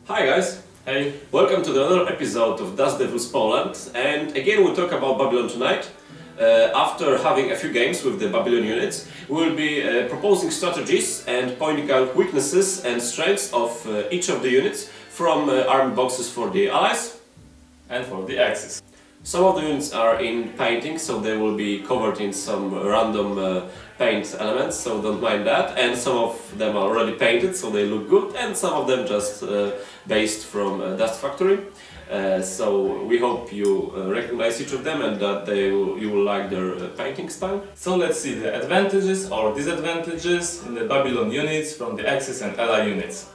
Hi guys! Hey! Welcome to another episode of Das Devil's Poland, and again we'll talk about Babylon tonight. After having a few games with the Babylon units, we will be proposing strategies and pointing out weaknesses and strengths of each of the units from army boxes for the allies And for the Axis. Some of the units are in painting, so they will be covered in some random paint elements, so don't mind that. And some of them are already painted, so they look good, and some of them just based from Dust Factory. So we hope you recognize each of them and that you will like their painting style. So let's see the advantages or disadvantages in the Babylon units from the Axis and Ally units.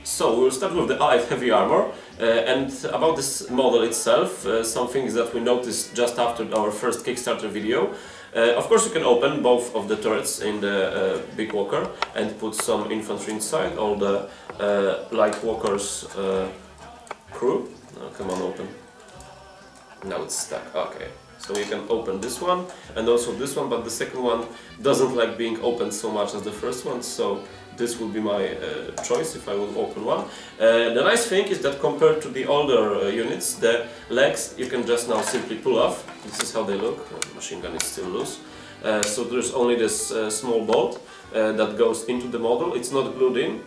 So we'll start with the Allied heavy armor, and about this model itself, some things that we noticed just after our first Kickstarter video. Of course you can open both of the turrets in the big walker and put some infantry inside, all the light walkers crew. Oh, come on, open. Now it's stuck, okay. So you can open this one and also this one, but the second one doesn't like being opened so much as the first one, so this will be my choice if I will open one. The nice thing is that compared to the older units, the legs you can just now simply pull off. This is how they look. Machine gun is still loose. So there's only this small bolt that goes into the model. It's not glued in.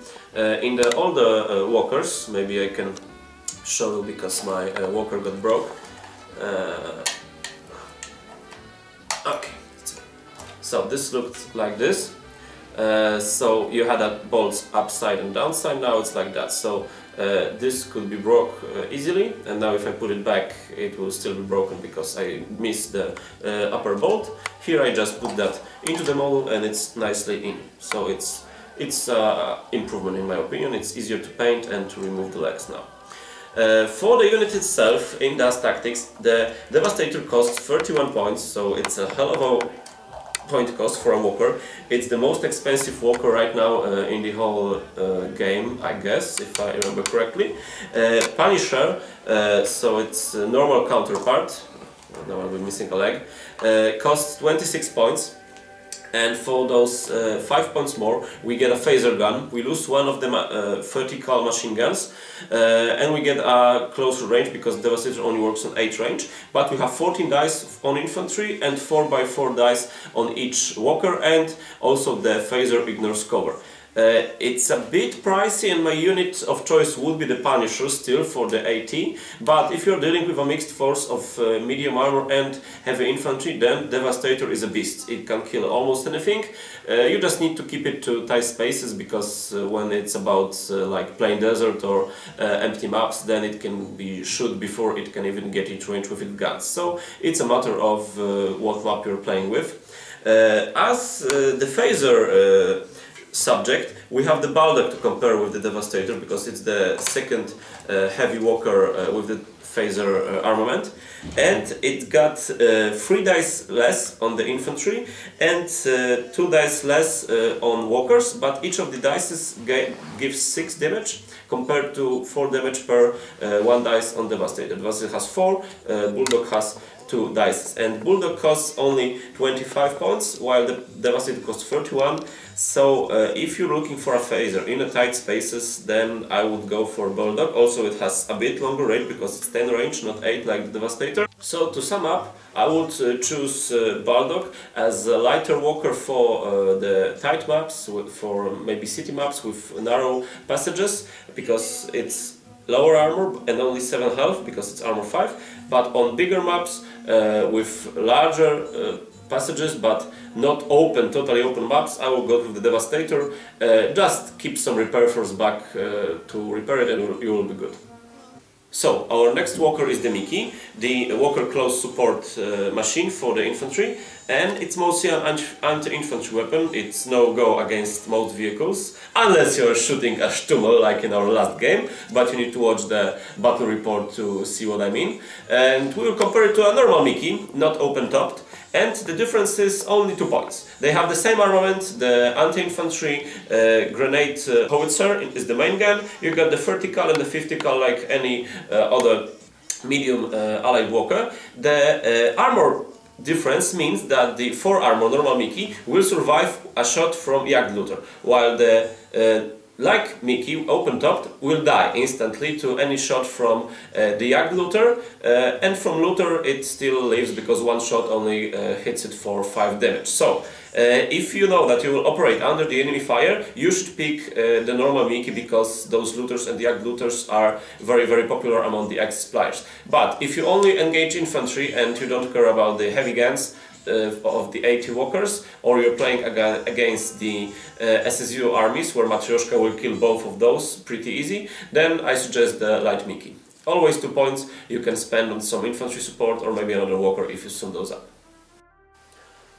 In the older walkers, maybe I can show you because my walker got broke. Okay, so this looked like this. So you had that bolts upside and downside, now it's like that. So this could be broke easily, and now if I put it back it will still be broken because I missed the upper bolt. Here I just put that into the model and it's nicely in. So it's improvement in my opinion. It's easier to paint and to remove the legs now. For the unit itself, in Dust Tactics, the Devastator costs 31 points, so it's a hell of a point cost for a walker. It's the most expensive walker right now in the whole game, I guess, if I remember correctly. Punisher, so it's a normal counterpart, now I'll be missing a leg, costs 26 points. And for those 5 points more, we get a phaser gun. We lose one of the 30 cal machine guns, and we get a closer range because Devastator only works on 8 range. But we have 14 dice on infantry and 4x4 dice on each walker, and also the phaser ignores cover. It's a bit pricey and my unit of choice would be the Punisher still for the AT, but if you're dealing with a mixed force of medium armor and heavy infantry, then Devastator is a beast. It can kill almost anything. You just need to keep it to tight spaces because when it's about like plain desert or empty maps, then it can be shoot before it can even get into range with its guns. So it's a matter of what map you're playing with. As the phaser subject, we have the Baldock to compare with the Devastator because it's the second heavy walker with the phaser armament, and it got 3 dice less on the infantry and 2 dice less on walkers, but each of the dice gives 6 damage compared to 4 damage per 1 dice on Devastator. Devastator has 4, Bulldog has 2 dice, and Bulldog costs only 25 points while the Devastator costs 31. So if you're looking for a phaser in a tight spaces, then I would go for Bulldog. Also it has a bit longer range because it's 10 range, not 8 like the Devastator. So to sum up, I would choose Bulldog as a lighter walker for the tight maps, for maybe city maps with narrow passages, because it's lower armor and only 7 health because it's armor 5, but on bigger maps with larger passages, but not open, totally open maps, I will go with the Devastator. Just keep some repair force back to repair it and you will be good. So, our next walker is the Mickey, the walker close support machine for the infantry, and it's mostly an anti-infantry weapon. It's no-go against most vehicles, unless you're shooting a Stummel like in our last game, but you need to watch the battle report to see what I mean. And we will compare it to a normal Mickey, not open-topped. And the difference is only 2 points. They have the same armament, the anti-infantry grenade howitzer is the main gun. You got the vertical and the 50cal like any other medium allied walker. The armor difference means that the 4 armor normal Mickey will survive a shot from Jagdluther, while the like Mickey, open-topped, will die instantly to any shot from the Jagdluther, and from Luther it still lives because one shot only hits it for 5 damage. So, if you know that you will operate under the enemy fire, you should pick the normal Mickey because those Luthers and the Jagdluthers are very popular among the Axis players. But if you only engage infantry and you don't care about the heavy guns, of the 80 walkers, or you're playing against the SSU armies where Matryoshka will kill both of those pretty easy, then I suggest the light Mickey. Always 2 points you can spend on some infantry support or maybe another walker if you sum those up.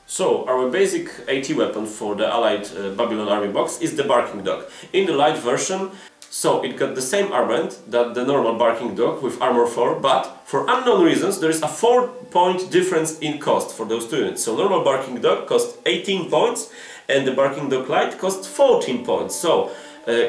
So, our basic AT weapon for the allied Babylon army box is the Barking Dog. In the light version, so it got the same armament that the normal Barking Dog with armor 4, but for unknown reasons there is a 4-point difference in cost for those 2 units. So normal Barking Dog costs 18 points and the Barking Dog Light costs 14 points. So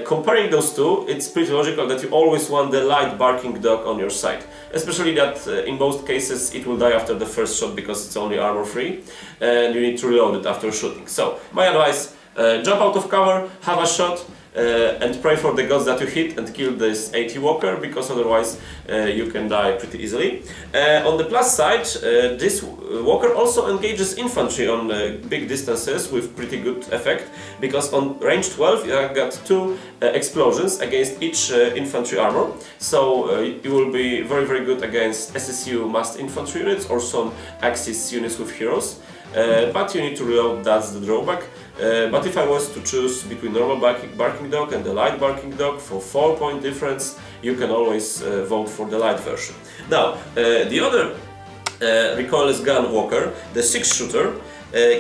comparing those two, it's pretty logical that you always want the light Barking Dog on your side. Especially that in most cases it will die after the first shot because it's only armor free and you need to reload it after shooting. So my advice, jump out of cover, have a shot, and pray for the gods that you hit and kill this AT walker, because otherwise you can die pretty easily. On the plus side, this walker also engages infantry on big distances with pretty good effect, because on range 12 you have got 2 explosions against each infantry armor, so you will be very good against SSU massed infantry units or some Axis units with heroes. But you need to reload, that's the drawback. But if I was to choose between normal Barking Dog and the light Barking Dog for 4-point difference, you can always vote for the light version. Now, the other recoilless gun walker, the 6-shooter,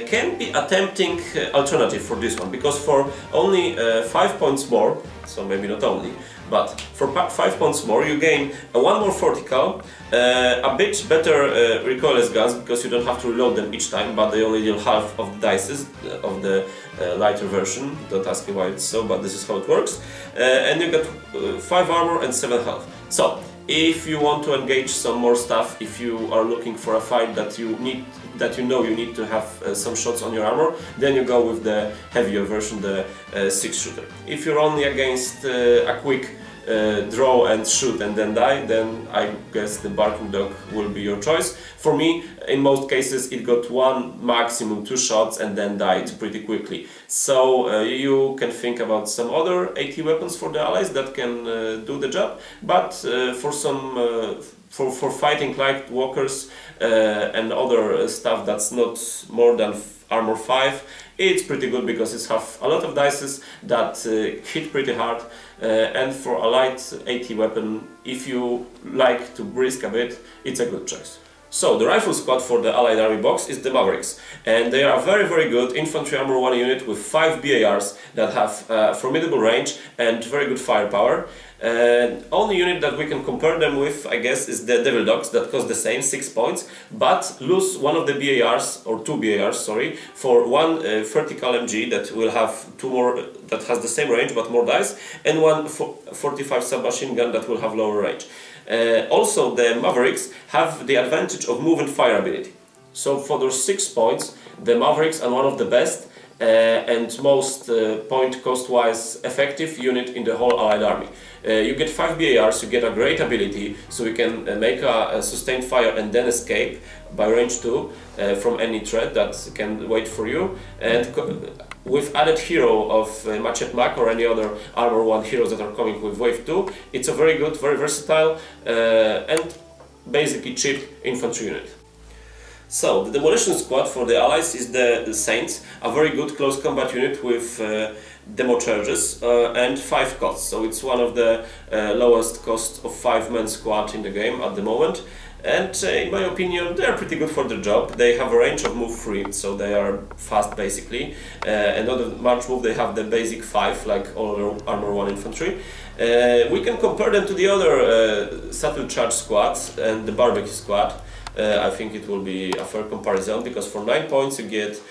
can be a tempting alternative for this one, because for only 5 points more, so maybe not only, but for 5 points more you gain one more vertical, a bit better recoilless guns, because you don't have to reload them each time, but they only deal half of the dices of the lighter version. Don't ask me why it's so, but this is how it works. And you get 5 armor and 7 health. So, if you want to engage some more stuff, if you are looking for a fight that you know you need to have some shots on your armor, then you go with the heavier version, the 6-shooter. If you're only against a quick draw and shoot and then die, then I guess the Barking Dog will be your choice. For me, in most cases, it got 1, maximum 2 shots and then died pretty quickly. So you can think about some other AT weapons for the allies that can do the job, but for some for fighting light walkers and other stuff that's not more than armor 5, it's pretty good because it has a lot of dices that hit pretty hard, and for a light AT weapon, if you like to brisk a bit, it's a good choice. So the rifle squad for the allied army box is the Mavericks, and they are a very good infantry armor 1 unit with 5 BARs that have formidable range and very good firepower. Only unit that we can compare them with, I guess, is the Devil Dogs, that cost the same 6 points, but lose one of the BARs, or 2 BARs, sorry, for one vertical MG that will have 2 more, that has the same range but more dice, and one 45 submachine gun that will have lower range. Also, the Mavericks have the advantage of move and fire ability. So for those 6 points, the Mavericks are one of the best and most point cost-wise effective unit in the whole allied army. You get 5 BARs, you get a great ability, so you can make a sustained fire and then escape by range 2 from any threat that can wait for you. And with added hero of Machet Mac or any other armor 1 heroes that are coming with wave 2, it's a very good, very versatile and basically cheap infantry unit. So, the Demolition Squad for the Allies is the Saints, a very good close combat unit with demo charges and 5 costs. So it's one of the lowest cost of 5-man squad in the game at the moment. And in my opinion, they are pretty good for the job. They have a range of move 3, so they are fast basically. And on the march move they have the basic 5, like all other Armor 1 infantry. We can compare them to the other subtle charge squads and the barbecue squad. I think it will be a fair comparison, because for 9 points you get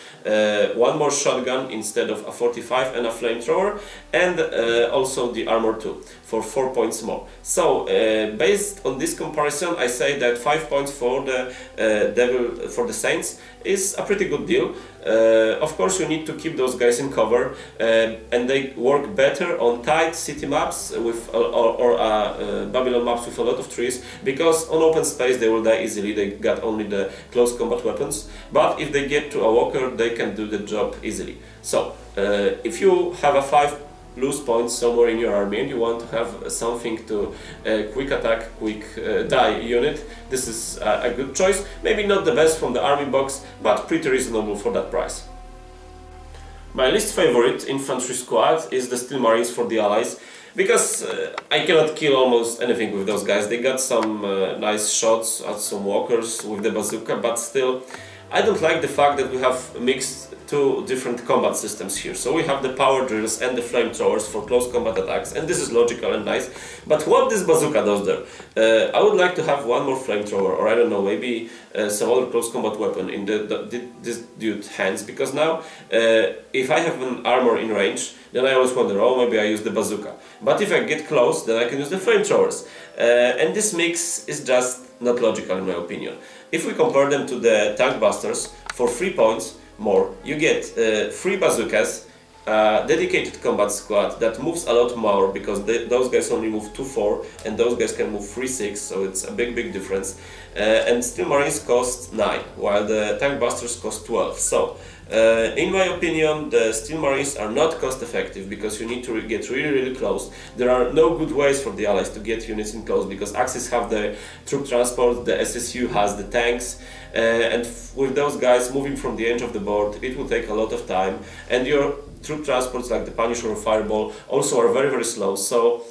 one more shotgun instead of a 45 and a flamethrower, and also the armor 2 for 4 points more. So based on this comparison, I say that 5 points for the Saints is a pretty good deal. Of course, you need to keep those guys in cover, and they work better on tight city maps with or Babylon maps with a lot of trees, because on open space they will die easily. They got only the close combat weapons, but if they get to a walker, they can do the job easily. So if you have a 5 loose points somewhere in your army and you want to have something to quick attack, quick die unit, this is a good choice. Maybe not the best from the army box, but pretty reasonable for that price. My least favorite infantry squad is the Steel Marines for the Allies, because I cannot kill almost anything with those guys. They got some nice shots at some walkers with the bazooka, but still I don't like the fact that we have mixed 2 different combat systems here. So we have the power drills and the flamethrowers for close combat attacks, and this is logical and nice. But what this bazooka does there? I would like to have one more flamethrower, or I don't know, maybe some other close combat weapon in this dude's hands, because now if I have an armor in range, then I always wonder, oh, maybe I use the bazooka. But if I get close, then I can use the flamethrowers. And this mix is just not logical in my opinion. If we compare them to the tank busters, for 3 points more, you get 3 bazookas, dedicated combat squad that moves a lot more, because those guys only move 2-4 and those guys can move 3-6, so it's a big difference. And Steel Marines cost 9, while the tank busters cost 12. So in my opinion, the Steel Marines are not cost effective, because you need to get really close. There are no good ways for the Allies to get units in close, because Axis have the troop transport, the SSU has the tanks, and with those guys moving from the edge of the board, it will take a lot of time, and your troop transports like the Punisher or Fireball also are very slow. So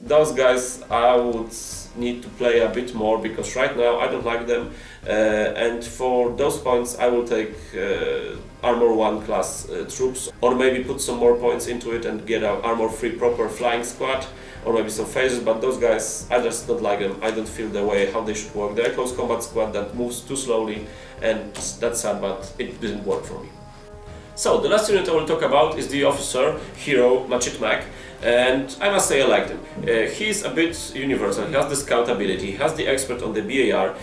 those guys I would need to play a bit more, because right now I don't like them, and for those points I will take Armor 1 class troops, or maybe put some more points into it and get an Armor 3 proper flying squad, or maybe some phases. But those guys, I just don't like them. I don't feel the way how they should work. They're a close combat squad that moves too slowly, and that's sad, but it didn't work for me. So the last unit I will talk about is the officer hero Machete Mac, and I must say I like him. He's a bit universal. He has the scout ability, he has the expert on the BAR,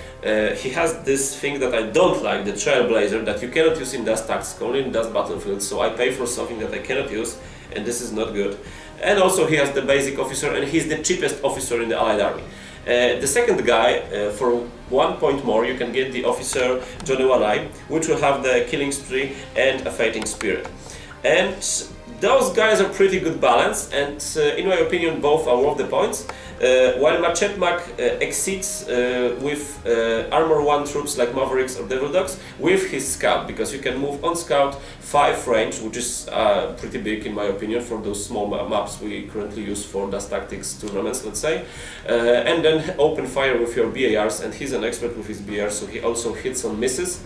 he has this thing that I don't like, the Trailblazer, that you cannot use in Dust Tactics, only in Dust Battlefield, so I pay for something that I cannot use, and this is not good. And also he has the basic officer, and he's the cheapest officer in the Allied army. The second guy, for 1 point more, you can get the officer Johnny One Eye, which will have the killing spree and a fighting spirit. And those guys are pretty good balance, and in my opinion both are worth the points. While Machete Mac exceeds with Armor 1 troops like Mavericks or Devil Dogs with his scout, because you can move on scout 5 range, which is pretty big in my opinion for those small maps we currently use for Dust Tactics tournaments, let's say, and then open fire with your BARs, and he's an expert with his BARs, so he also hits on misses.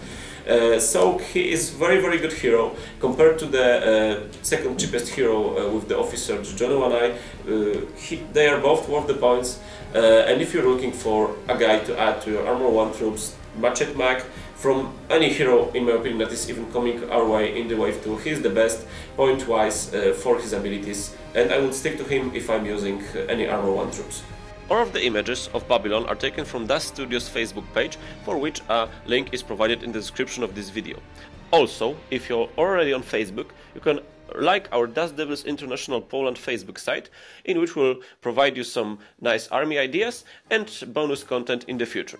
So he is very good hero compared to the second cheapest hero with the officer Johnny One Eye. They are both worth the points, and if you're looking for a guy to add to your Armor 1 troops, Machete Mac from any hero in my opinion that is even coming our way in the wave 2, he's the best point wise for his abilities, and I would stick to him if I'm using any Armor 1 troops. All of the images of Babylon are taken from Dust Studios' Facebook page, for which a link is provided in the description of this video. Also, if you're already on Facebook, you can like our Dust Devils International Poland Facebook site, in which we'll provide you some nice army ideas and bonus content in the future.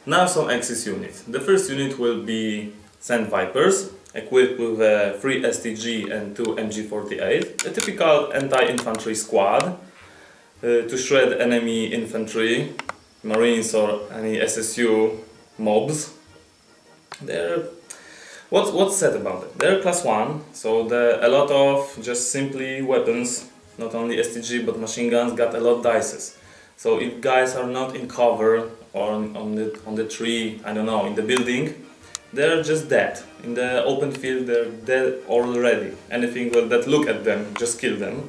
Now some Axis units. The first unit will be Sand Vipers, equipped with a 3 STG and 2 MG48, a typical anti-infantry squad to shred enemy infantry Marines or any SSU mobs. They're what's said about it? They're class 1, so a lot of just simply weapons, not only STG but machine guns, got a lot of dices. So if guys are not in cover or on the tree, I don't know, in the building, they're just dead. In the open field they're dead already. Anything that look at them, just kill them.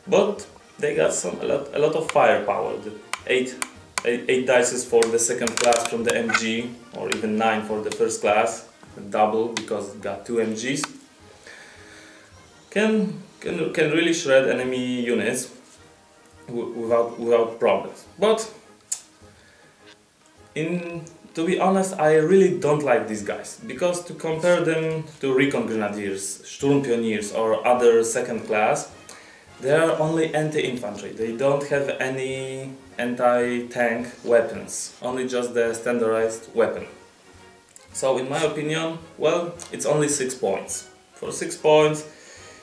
But they got a lot of firepower. The 8 dices for the second class from the MG, or even 9 for the first class, double because it got 2 MGs. Can really shred enemy units without problems. But to be honest, I really don't like these guys, because to compare them to Recon Grenadiers, Sturm Pioneers or other second class, they are only anti-infantry. They don't have any anti-tank weapons, only just the standardized weapon. So in my opinion, well, it's only 6 points. For 6 points,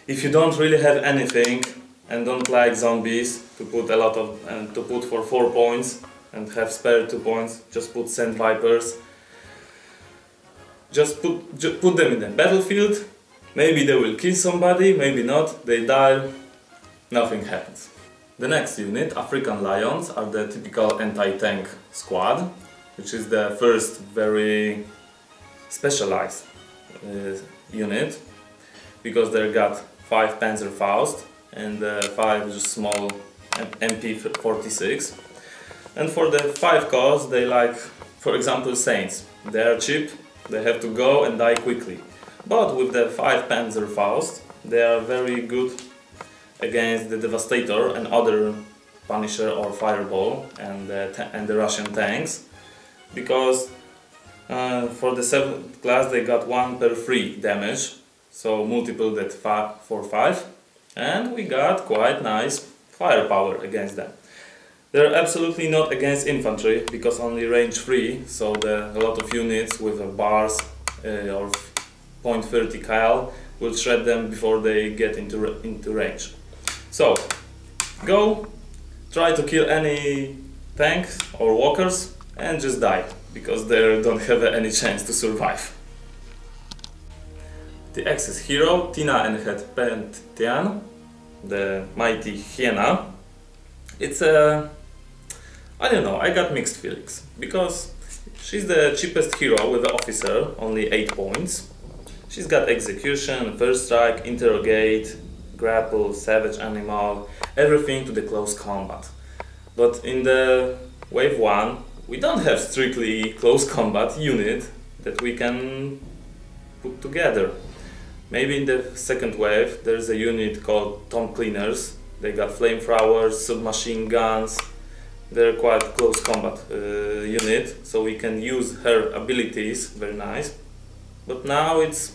if you don't really have anything and don't like zombies, to put a lot of, and to put for 4 points and have spare 2 points, just put Sand Vipers. Just put them in the battlefield. Maybe they will kill somebody, maybe not, they die, nothing happens. The next unit, African Lions, are the typical anti-tank squad, which is the first very specialized unit, because they got 5 Panzerfaust and 5 just small MP46. And for the 5 cause, they like, for example, Saints. They are cheap, they have to go and die quickly. But with the 5 Panzerfaust, they are very good against the Devastator and other Punisher or Fireball and the Russian tanks, because for the 7th class they got 1 per 3 damage, so multiple that for 5, and we got quite nice firepower against them. They're absolutely not against infantry, because only range 3, so a lot of units with bars or .30 cal will shred them before they get into range. So, go, try to kill any tanks or walkers and just die, because they don't have any chance to survive. The Axis hero, Tina Enhet Pentian, the mighty hyena. It's a... I don't know, I got mixed feelings, because she's the cheapest hero with the officer, only 8 points. She's got execution, first strike, interrogate, grapple, savage animal, everything to the close combat. But in the wave 1 we don't have strictly close combat unit that we can put together. Maybe in the second wave there's a unit called Tomb Cleaners. They got flamethrowers, submachine guns. They're quite close combat unit, so we can use her abilities, very nice. But now it's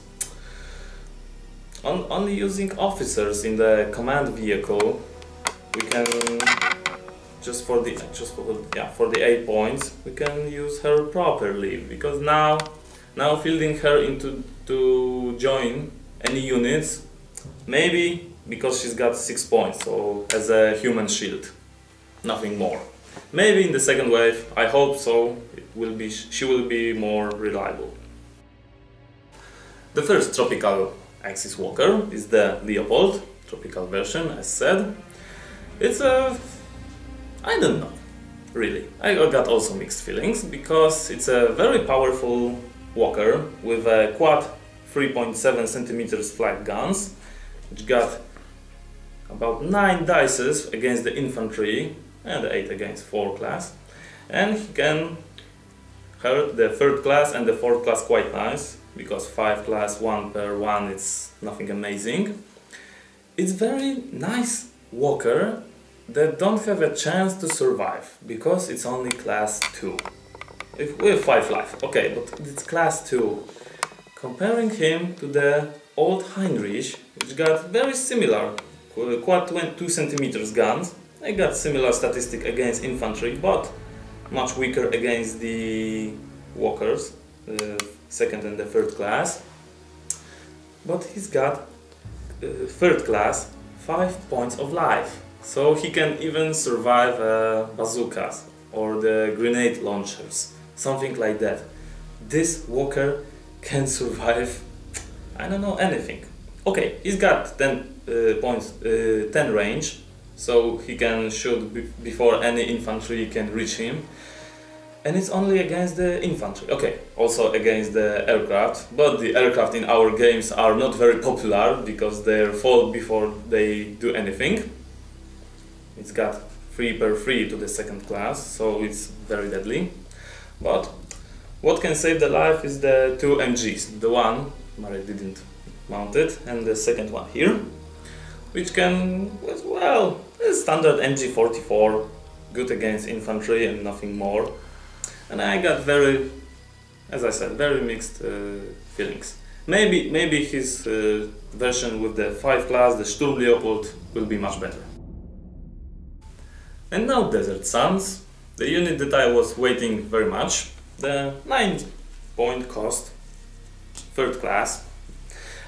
only using officers in the command vehicle. We can just for the 8 points we can use her properly, because now fielding her to join any units, maybe because she's got 6 points, so as a human shield, nothing more. Maybe in the second wave, I hope so, she will be more reliable. The first tropical Axis walker is the Leopold, tropical version, as said. It's a... I don't know, really. I got also mixed feelings, because it's a very powerful walker with a quad 3.7 cm flat guns, which got about 9 dices against the infantry and 8 against 4 class, and he can hurt the 3rd class and the 4th class quite nice, because 5 class 1 per 1, it's nothing amazing. It's very nice walker that don't have a chance to survive, because it's only class 2. We have 5 life, okay, but it's class 2. Comparing him to the old Heinrich, which got very similar quad 2 cm guns. They got similar statistic against infantry, but much weaker against the walkers, the 2nd and the 3rd class. But he's got 3rd class 5 points of life, so he can even survive bazookas. or the grenade launchers, something like that. This walker can survive, I don't know, anything. Okay, he's got 10 range, so he can shoot before any infantry can reach him. And it's only against the infantry. Okay, also against the aircraft, but the aircraft in our games are not very popular because they fall before they do anything. It's got 3/3 to the second class, so it's very deadly. But what can save the life is the 2 MGs. The one, Marek didn't mount it, and the second one here, which can, well, a standard MG44, good against infantry and nothing more. And I got very, as I said, very mixed feelings. Maybe his version with the 5 class, the Sturm Leopold, will be much better. And now Desert Suns, the unit that I was waiting very much, the 9-point cost, 3rd class,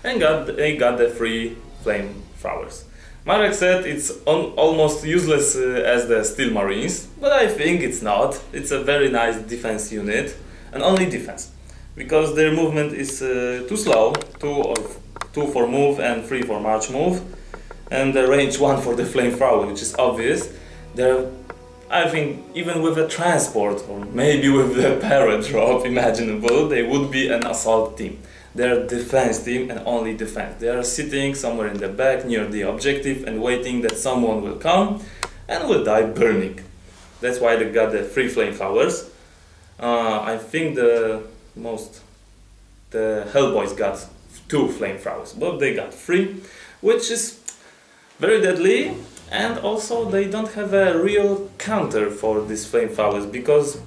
and they got the 3 flamethrowers. Marek said it's almost useless as the Steel Marines, but I think it's not. It's a very nice defense unit, and only defense, because their movement is too slow, 2 for move and 3 for march move, and the range 1 for the flamethrower, which is obvious. I think even with a transport, or maybe with the parrot drop imaginable, they would be an assault team. They're a defense team and only defense. They are sitting somewhere in the back near the objective and waiting that someone will come and will die burning. That's why they got the 3 flamethrowers. I think the Hellboys got 2 flamethrowers, but they got 3, which is very deadly, and also they don't have a real counter for these flamethrowers because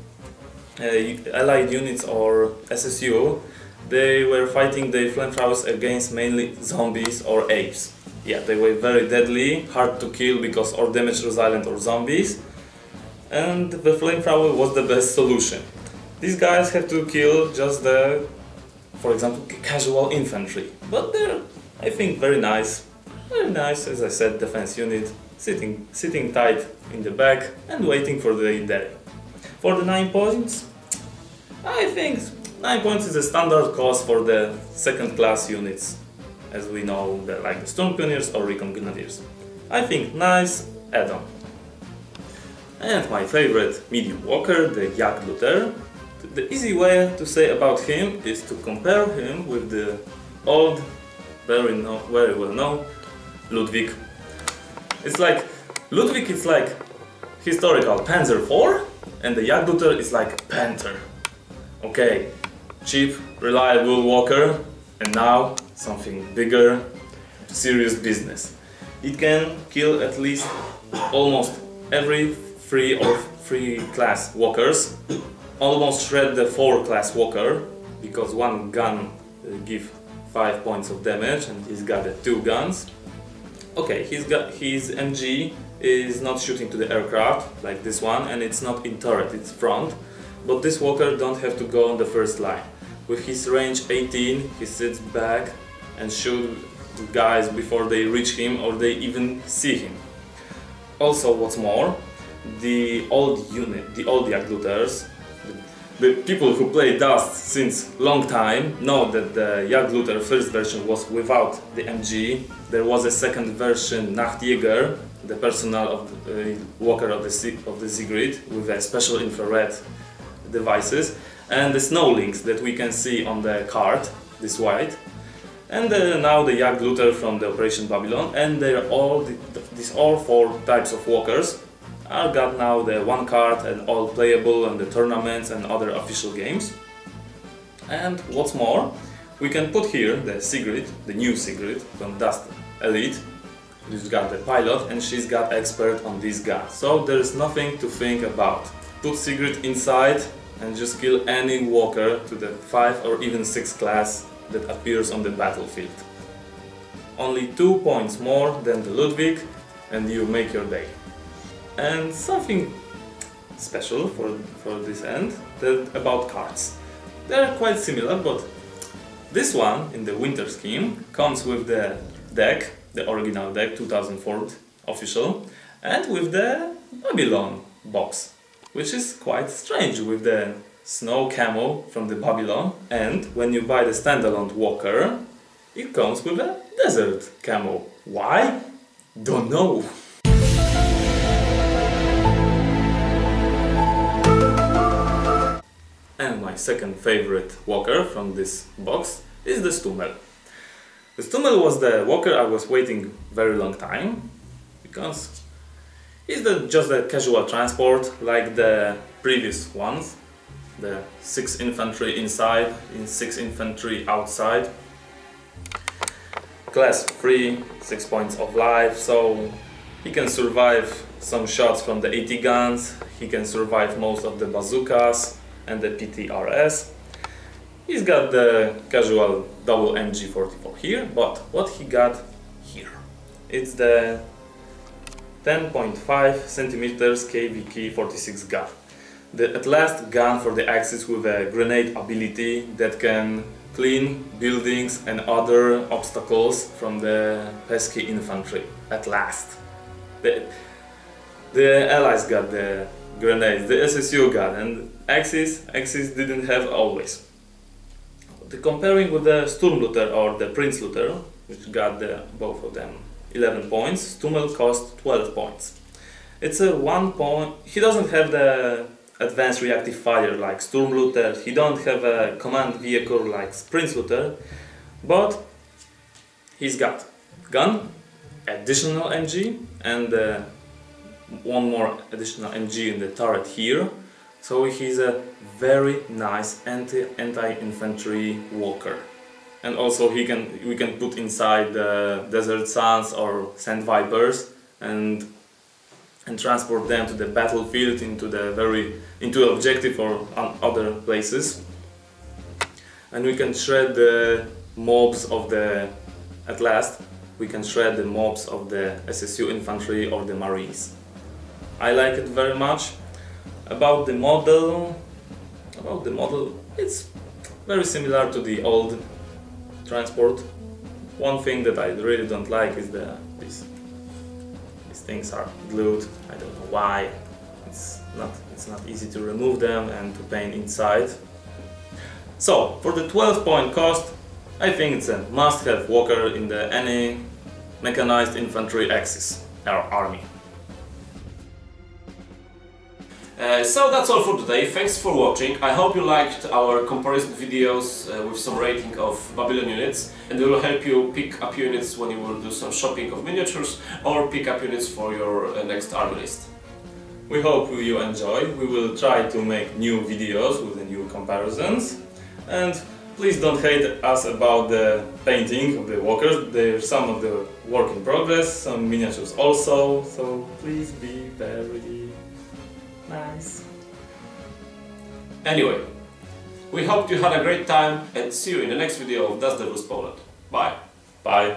allied units or SSU, they were fighting the flamethrowers against mainly zombies or apes. Yeah, they were very deadly, hard to kill because or damage resilient or zombies, and the flamethrower was the best solution. These guys have to kill just the, for example, casual infantry, but they're, I think, very nice, as I said, defense unit, sitting tight in the back and waiting for the day. For the 9 points, I think 9 points is a standard cost for the 2nd class units, as we know, like the Storm Pioneers or Recon Grenadiers. I think nice add-on. And my favorite medium walker, the Jagdluther. The easy way to say about him is to compare him with the old, very well known Ludwig. It's like Ludwig is like historical Panzer IV, and the Jagdluther is like Panther. Okay, cheap, reliable walker, and now something bigger, serious business. It can kill at least almost every 3 or 3 class walkers, almost shred the 4 class walker, because one gun gives 5 points of damage and he's got 2 guns. Okay, his MG is not shooting to the aircraft like this one, and it's not in turret, it's front. But this walker don't have to go on the first line. With his range 18, he sits back and shoots guys before they reach him or they even see him. Also, what's more, the old Jagdluthers, the people who play Dust since long time know that the Jagdluther first version was without the MG. There was a second version, Nachtjäger, the personal of the walker of the Sigrid, with a special infrared devices, and the snowlings that we can see on the card, this white, and now the Jagdluther from the Operation Babylon, and they're all these all 4 types of walkers are got now the 1 card and all playable in the tournaments and other official games. And what's more, we can put here the Sigrid, the new Sigrid from Dust Elite. She's got the pilot and she's got expert on this gun, so there's nothing to think about. Put Sigrid inside and just kill any walker to the 5 or even 6 class that appears on the battlefield. Only 2 points more than the Ludwig and you make your day. And something special for this end about cards. They're quite similar, but this one in the winter scheme comes with the deck, the original deck 2004 official, and with the Babylon box, which is quite strange with the snow camo from the Babylon, and when you buy the standalone walker, it comes with a desert camo. Why? Don't know. And my second favorite walker from this box is the Stummel. The Stummel was the walker I was waiting very long time, because it's just a casual transport like the previous ones. The 6 infantry inside, 6 infantry outside. Class 3, 6 points of life, so he can survive some shots from the 80 guns, he can survive most of the bazookas and the PTRS. He's got the casual double MG44 here, but what he got here? It's the 10.5 centimeters KVK 46 gun. At last gun for the Axis with a grenade ability that can clean buildings and other obstacles from the pesky infantry. At last. The Allies got the grenades, the SSU got, and Axis didn't have always. Comparing with the Sturmluther or the Prinzluther, which got both of them 11 points, Stummel cost 12 points. It's a 1 point. He doesn't have the advanced reactive fire like Sturmluther, he don't have a command vehicle like Prinzluther, but he's got gun, additional MG, and one more additional MG in the turret here, so he's a very nice anti-infantry walker. And also we can put inside the Desert Suns or Sand Vipers and transport them to the battlefield, into an objective or other places. And we can shred the mobs of at last we can shred the mobs of the SSU infantry or the Marines. I like it very much. About the model, it's very similar to the old transport. One thing that I really don't like is these things are glued. I don't know why. It's not easy to remove them and to paint inside. So for the 12-point cost, I think it's a must-have walker in any mechanized infantry Axis or army. So that's all for today. Thanks for watching. I hope you liked our comparison videos with some rating of Babylon units, and it will help you pick up units when you will do some shopping of miniatures or pick up units for your next army list. We hope you enjoy. We will try to make new videos with the new comparisons, and please don't hate us about the painting of the walkers. There's some of the work in progress, some miniatures also, so please be very nice. Anyway, we hope you had a great time and see you in the next video of Das Devils Poland. Bye! Bye!